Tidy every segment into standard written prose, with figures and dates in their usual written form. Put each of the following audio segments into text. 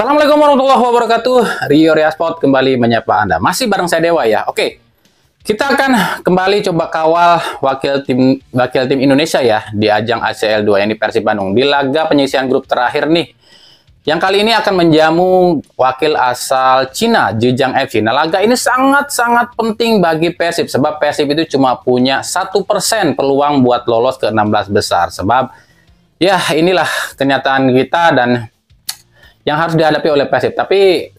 Assalamualaikum warahmatullahi wabarakatuh. Rio Riasport kembali menyapa Anda. Masih bareng saya Dewa ya. Oke. Kita akan kembali coba kawal wakil tim Indonesia ya di ajang ACL 2 yang di Persib Bandung di laga penyisihan grup terakhir nih. Yang kali ini akan menjamu wakil asal Cina, Zhejiang FC. Nah, laga ini sangat-sangat penting bagi Persib sebab Persib itu cuma punya 1% peluang buat lolos ke 16 besar. Sebab ya inilah kenyataan kita dan yang harus dihadapi oleh Persib. Tapi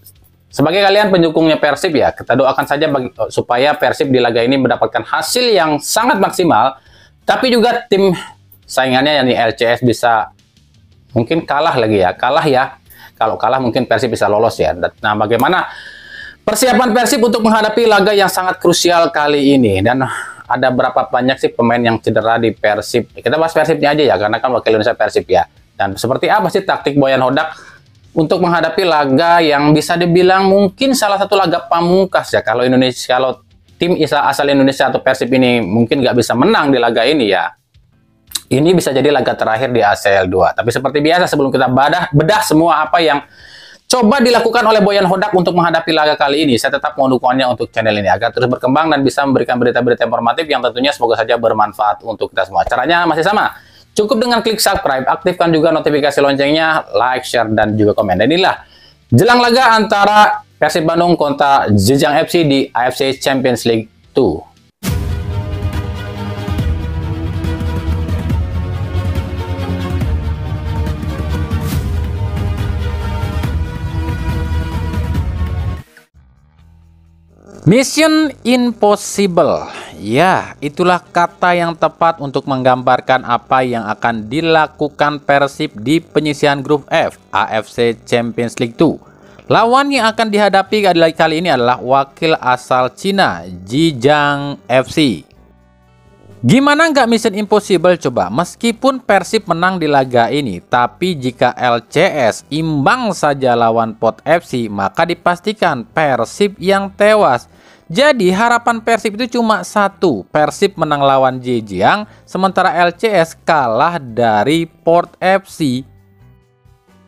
sebagai kalian pendukungnya Persib ya, kita doakan saja supaya Persib di laga ini mendapatkan hasil yang sangat maksimal. Tapi juga tim saingannya yakni LCS bisa mungkin kalah lagi ya. Kalau kalah mungkin Persib bisa lolos ya. Nah, bagaimana persiapan Persib untuk menghadapi laga yang sangat krusial kali ini? Dan ada berapa banyak sih pemain yang cedera di Persib? Kita bahas Persibnya aja ya, karena kan wakil Indonesia Persib ya. Dan seperti apa sih taktik Boyan Hodak untuk menghadapi laga yang bisa dibilang mungkin salah satu laga pamungkas ya. Kalau tim asal Indonesia atau Persib ini mungkin nggak bisa menang di laga ini ya, ini bisa jadi laga terakhir di ACL 2. Tapi seperti biasa sebelum kita bedah semua apa yang coba dilakukan oleh Boyan Hodak untuk menghadapi laga kali ini, saya tetap mau dukungannya untuk channel ini agar terus berkembang dan bisa memberikan berita-berita informatif yang tentunya semoga saja bermanfaat untuk kita semua. Caranya masih sama. Cukup dengan klik subscribe, aktifkan juga notifikasi loncengnya, like, share, dan juga komen. Dan inilah jelang laga antara Persib Bandung kontra Zhejiang FC di AFC Champions League 2. Mission Impossible. Ya, itulah kata yang tepat untuk menggambarkan apa yang akan dilakukan Persib di penyisihan grup F AFC Champions League 2. Lawan yang akan dihadapi kali ini adalah wakil asal Cina, Zhejiang FC. Gimana nggak Mission Impossible coba? Meskipun Persib menang di laga ini, tapi jika LCS imbang saja lawan Pot FC, maka dipastikan Persib yang tewas. Jadi harapan Persib itu cuma satu, Persib menang lawan Zhejiang, sementara LCS kalah dari Port FC.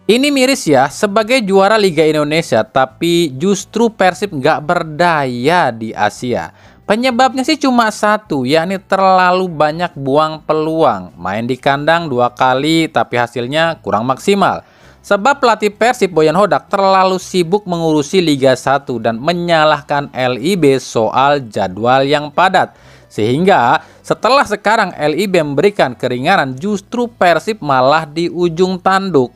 Ini miris ya, sebagai juara Liga Indonesia, tapi justru Persib nggak berdaya di Asia. Penyebabnya sih cuma satu, yakni terlalu banyak buang peluang. Main di kandang 2 kali, tapi hasilnya kurang maksimal. Sebab pelatih Persib Boyan Hodak terlalu sibuk mengurusi Liga 1 dan menyalahkan LIB soal jadwal yang padat. Sehingga setelah sekarang LIB memberikan keringanan, justru Persib malah di ujung tanduk.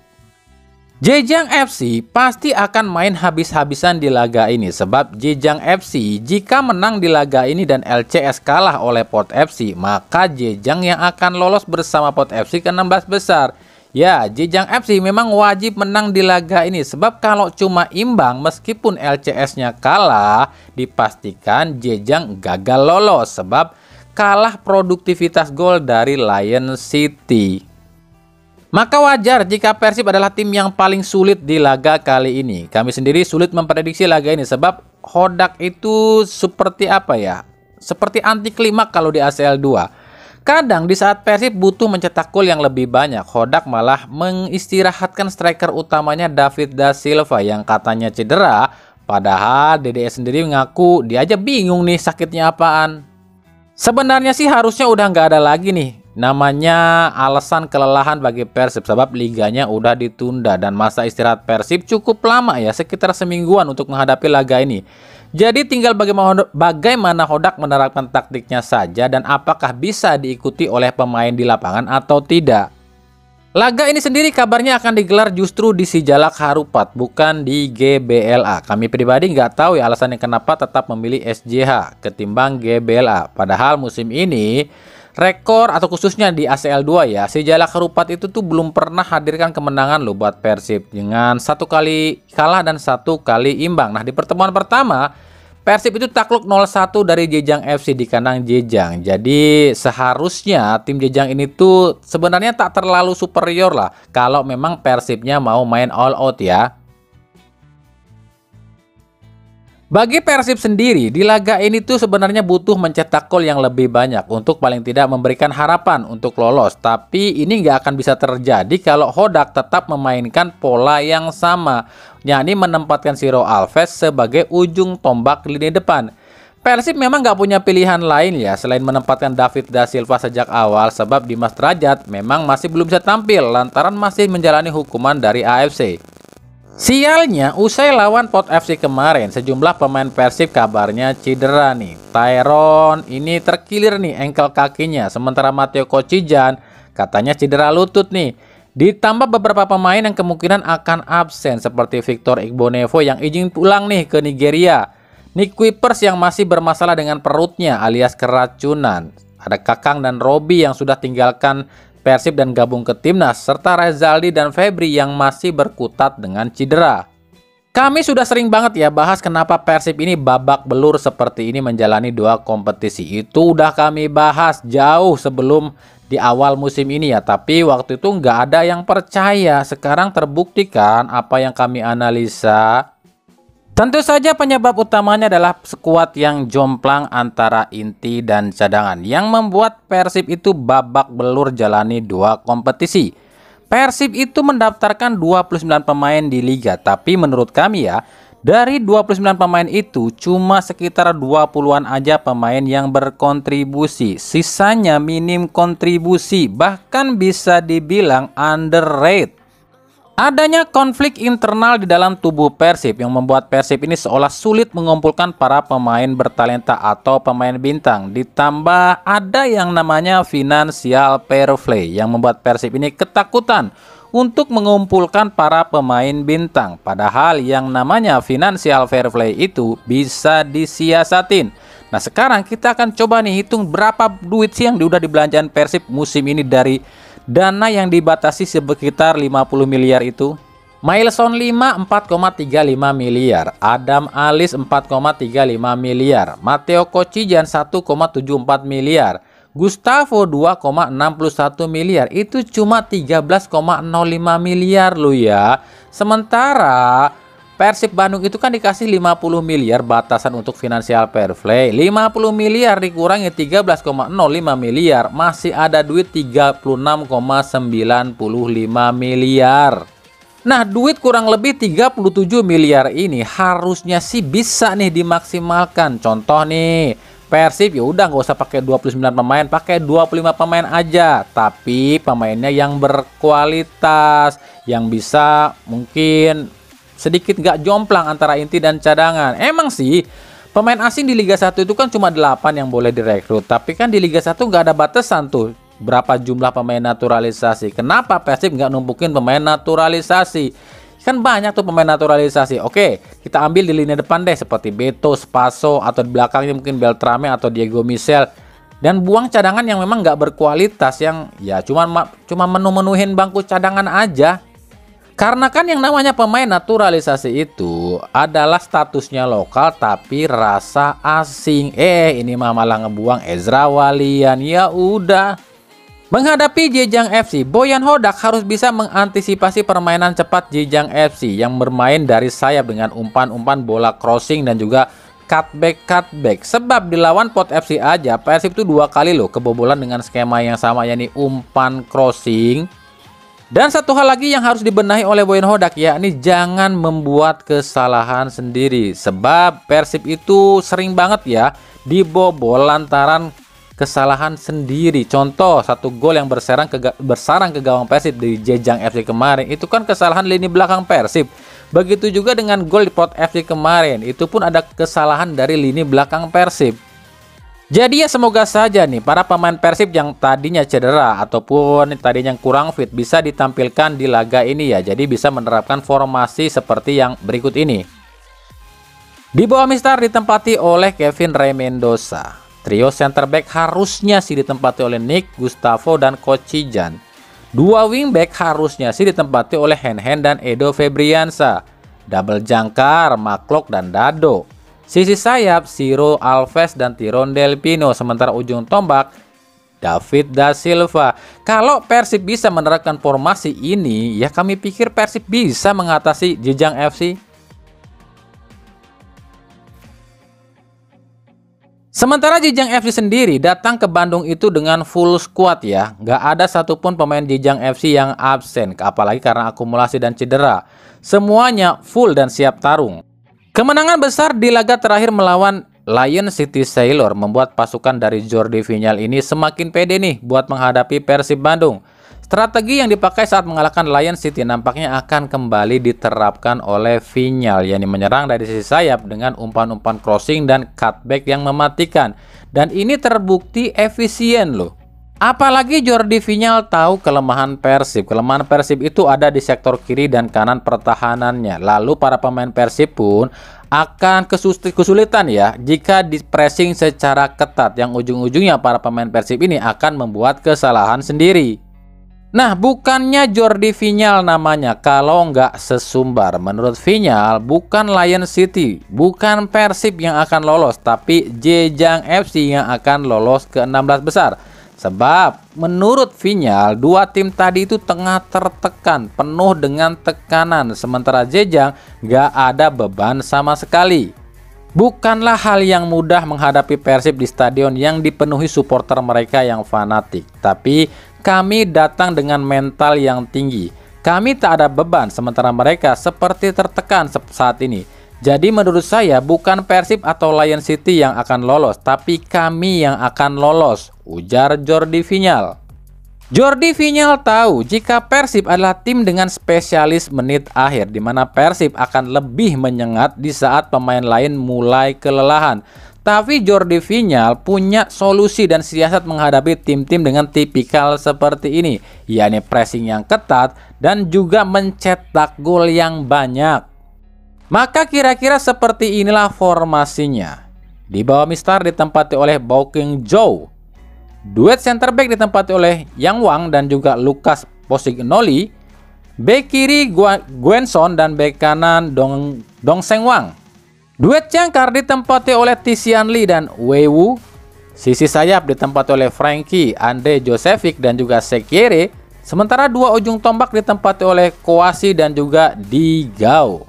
Zhejiang FC pasti akan main habis-habisan di laga ini sebab Zhejiang FC jika menang di laga ini dan LCS kalah oleh Port FC, maka Zhejiang yang akan lolos bersama Port FC ke 16 besar. Ya, Zhejiang FC memang wajib menang di laga ini sebab kalau cuma imbang meskipun LCS-nya kalah, dipastikan Zhejiang gagal lolos sebab kalah produktivitas gol dari Lion City. Maka wajar jika Persib adalah tim yang paling sulit di laga kali ini. Kami sendiri sulit memprediksi laga ini sebab Hodak itu seperti apa ya? Seperti anti klimaks kalau di ACL 2. Kadang di saat Persib butuh mencetak gol yang lebih banyak, Hodak malah mengistirahatkan striker utamanya David Da Silva yang katanya cedera. Padahal DDS sendiri mengaku dia aja bingung nih sakitnya apaan. Sebenarnya sih harusnya udah nggak ada lagi nih namanya alasan kelelahan bagi Persib sebab liganya udah ditunda dan masa istirahat Persib cukup lama ya, sekitar semingguan untuk menghadapi laga ini. Jadi tinggal bagaimana Hodak menerapkan taktiknya saja dan apakah bisa diikuti oleh pemain di lapangan atau tidak. Laga ini sendiri kabarnya akan digelar justru di Sijalak Harupat, bukan di GBLA. Kami pribadi nggak tahu ya alasannya kenapa tetap memilih SJH ketimbang GBLA. Padahal musim ini rekor atau khususnya di ACL 2 ya, Sijalak Harupat itu tuh belum pernah hadirkan kemenangan loh buat Persib dengan 1 kali kalah dan 1 kali imbang. Nah, di pertemuan pertama Persib itu takluk 0-1 dari Zhejiang FC di kandang Zhejiang. Jadi seharusnya tim Zhejiang ini tuh sebenarnya tak terlalu superior lah kalau memang Persibnya mau main all out ya. Bagi Persib sendiri, di laga ini tuh sebenarnya butuh mencetak gol yang lebih banyak untuk paling tidak memberikan harapan untuk lolos. Tapi ini nggak akan bisa terjadi kalau Hodak tetap memainkan pola yang sama. yakni menempatkan Ciro Alves sebagai ujung tombak lini depan. Persib memang nggak punya pilihan lain ya selain menempatkan David da Silva sejak awal, sebab Dimas Derajat memang masih belum bisa tampil lantaran masih menjalani hukuman dari AFC. Sialnya, usai lawan Pot FC kemarin, sejumlah pemain Persib kabarnya cedera nih. Tyron ini terkilir nih engkel kakinya, sementara Matteo Kocijan katanya cedera lutut nih. Ditambah beberapa pemain yang kemungkinan akan absen seperti Victor Igbonevo yang izin pulang nih ke Nigeria. Nick Kuipers yang masih bermasalah dengan perutnya alias keracunan. Ada Kakang dan Robi yang sudah tinggalkan Persib dan gabung ke timnas, serta Rezaldi dan Febri yang masih berkutat dengan cedera. Kami sudah sering banget ya bahas kenapa Persib ini babak belur seperti ini menjalani 2 kompetisi. Itu udah kami bahas jauh sebelum di awal musim ini ya, tapi waktu itu nggak ada yang percaya. Sekarang terbuktikan apa yang kami analisa. Tentu saja penyebab utamanya adalah skuad yang jomplang antara inti dan cadangan yang membuat Persib itu babak belur jalani 2 kompetisi. Persib itu mendaftarkan 29 pemain di liga, tapi menurut kami ya, dari 29 pemain itu cuma sekitar 20-an aja pemain yang berkontribusi. Sisanya minim kontribusi, bahkan bisa dibilang underrated. Adanya konflik internal di dalam tubuh Persib yang membuat Persib ini seolah sulit mengumpulkan para pemain bertalenta atau pemain bintang. Ditambah ada yang namanya financial fair play yang membuat Persib ini ketakutan untuk mengumpulkan para pemain bintang. Padahal yang namanya financial fair play itu bisa disiasatin. Nah sekarang kita akan coba nih hitung berapa duit sih yang udah dibelanjakan Persib musim ini dari dana yang dibatasi sekitar 50 miliar itu. Mailson 5 4,35 miliar, Adam Alis 4,35 miliar, Matteo Kocijan 1,74 miliar, Gustavo 2,61 miliar. Itu cuma 13,05 miliar loh ya. Sementara Persib Bandung itu kan dikasih 50 miliar batasan untuk financial fair play. 50 miliar dikurangi 13,05 miliar, masih ada duit 36,95 miliar. Nah, duit kurang lebih 37 miliar ini harusnya sih bisa nih dimaksimalkan. Contoh nih, Persib ya udah nggak usah pakai 29 pemain, pakai 25 pemain aja. Tapi pemainnya yang berkualitas, yang bisa mungkin sedikit nggak jomplang antara inti dan cadangan. Emang sih pemain asing di Liga 1 itu kan cuma 8 yang boleh direkrut, tapi kan di Liga 1 nggak ada batasan tuh berapa jumlah pemain naturalisasi. Kenapa Persib nggak numpukin pemain naturalisasi? Kan banyak tuh pemain naturalisasi. Oke, kita ambil di lini depan deh seperti Beto, Spaso, atau di belakangnya mungkin Beltrame atau Diego Michel. Dan buang cadangan yang memang nggak berkualitas, yang ya cuma menu-menuhin bangku cadangan aja. Karena kan yang namanya pemain naturalisasi itu adalah statusnya lokal tapi rasa asing. Ini mah malah ngebuang Ezra Walian. Ya udah. Menghadapi Jejang FC, Boyan Hodak harus bisa mengantisipasi permainan cepat Jejang FC yang bermain dari sayap dengan umpan-umpan bola crossing dan juga cutback. Sebab di lawan Pot FC aja Persib itu 2 kali loh kebobolan dengan skema yang sama, yakni umpan crossing. Dan satu hal lagi yang harus dibenahi oleh Boyan Hodak, yakni jangan membuat kesalahan sendiri. Sebab Persib itu sering banget ya dibobol lantaran kesalahan sendiri. Contoh, 1 gol yang bersarang ke gawang Persib di Jejang FC kemarin, itu kan kesalahan lini belakang Persib. Begitu juga dengan gol di Pot FC kemarin, itu pun ada kesalahan dari lini belakang Persib. Jadi ya semoga saja nih para pemain Persib yang tadinya cedera ataupun tadinya yang kurang fit bisa ditampilkan di laga ini ya. Jadi bisa menerapkan formasi seperti yang berikut ini. Di bawah Mistar ditempati oleh Kevin Rey Mendoza. Trio center back harusnya sih ditempati oleh Nick, Gustavo, dan Kocijan. 2 wingback harusnya sih ditempati oleh Hen dan Edo Febriansa. Double jangkar, Maklok, dan Dado. Sisi sayap, Ciro Alves dan Tirondel Pino. Sementara ujung tombak, David da Silva. Kalau Persib bisa menerapkan formasi ini, ya kami pikir Persib bisa mengatasi Jejang FC. Sementara Jijang FC sendiri datang ke Bandung itu dengan full squad ya. Nggak ada satupun pemain Jijang FC yang absen, apalagi karena akumulasi dan cedera. Semuanya full dan siap tarung. Kemenangan besar di laga terakhir melawan Lion City Sailor membuat pasukan dari Jordi Viñal ini semakin pede nih buat menghadapi Persib Bandung. Strategi yang dipakai saat mengalahkan Lion City nampaknya akan kembali diterapkan oleh Viñal, yakni menyerang dari sisi sayap dengan umpan-umpan crossing dan cutback yang mematikan. Dan ini terbukti efisien loh. Apalagi Jordi Viñal tahu kelemahan Persib. Kelemahan Persib itu ada di sektor kiri dan kanan pertahanannya. Lalu para pemain Persib pun akan kesulitan ya jika di pressing secara ketat, yang ujung-ujungnya para pemain Persib ini akan membuat kesalahan sendiri. Nah, bukannya Jordi Viñal namanya kalau nggak sesumbar. Menurut Viñal, bukan Lion City, bukan Persib yang akan lolos, tapi Jejang FC yang akan lolos ke 16 besar. Sebab menurut Viñal, dua tim tadi itu tengah tertekan, penuh dengan tekanan, sementara Jejang nggak ada beban sama sekali. Bukanlah hal yang mudah menghadapi Persib di stadion yang dipenuhi supporter mereka yang fanatik. Tapi kami datang dengan mental yang tinggi. Kami tak ada beban, sementara mereka seperti tertekan saat ini. Jadi menurut saya bukan Persib atau Lion City yang akan lolos, tapi kami yang akan lolos, ujar Jordi Viñal. Jordi Viñal tahu jika Persib adalah tim dengan spesialis menit akhir, di mana Persib akan lebih menyengat di saat pemain lain mulai kelelahan. Tapi Jordi Viñal punya solusi dan siasat menghadapi tim-tim dengan tipikal seperti ini, yakni pressing yang ketat dan juga mencetak gol yang banyak. Maka kira-kira seperti inilah formasinya. Di bawah Mistar ditempati oleh Bauking Zhou. Duet center back ditempati oleh Yang Wang dan juga Lucas Posignoli. Bek kiri Gwenson dan bek kanan Dong Seng Wang. Duet cangkar ditempati oleh Tisian Lee dan Wei Wu. Sisi sayap ditempati oleh Frankie, Andre Josevic dan juga Sekiere. Sementara dua ujung tombak ditempati oleh Kouassi dan juga Di Gao.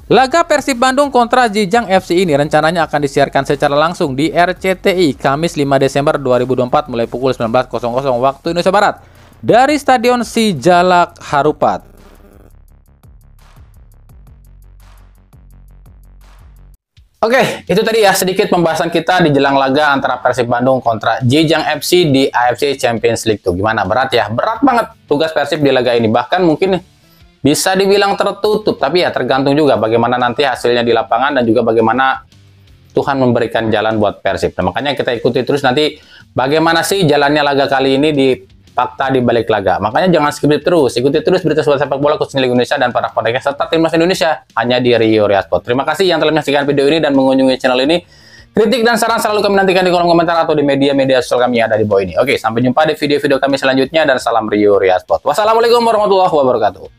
Laga Persib Bandung kontra Jijang FC ini rencananya akan disiarkan secara langsung di RCTI Kamis 5 Desember 2024 mulai pukul 19.00 waktu Indonesia Barat dari Stadion Sijalak Harupat. Oke, itu tadi ya sedikit pembahasan kita di jelang laga antara Persib Bandung kontra Jijang FC di AFC Champions League tuh. Gimana? Berat ya? Berat banget tugas Persib di laga ini. Bahkan mungkin bisa dibilang tertutup, tapi ya tergantung juga bagaimana nanti hasilnya di lapangan dan juga bagaimana Tuhan memberikan jalan buat Persib. Nah, makanya kita ikuti terus nanti bagaimana sih jalannya laga kali ini di fakta di balik laga. Makanya jangan skip terus, ikuti terus berita sepak bola khususnya Liga Indonesia dan para koneksi serta timnas Indonesia hanya di Rio Ria Sport. Terima kasih yang telah menyaksikan video ini dan mengunjungi channel ini. Kritik dan saran selalu kami nantikan di kolom komentar atau di media-media sosial kami ada di bawah ini. Oke, sampai jumpa di video-video kami selanjutnya dan salam Rio Ria Sport. Wassalamualaikum warahmatullahi wabarakatuh.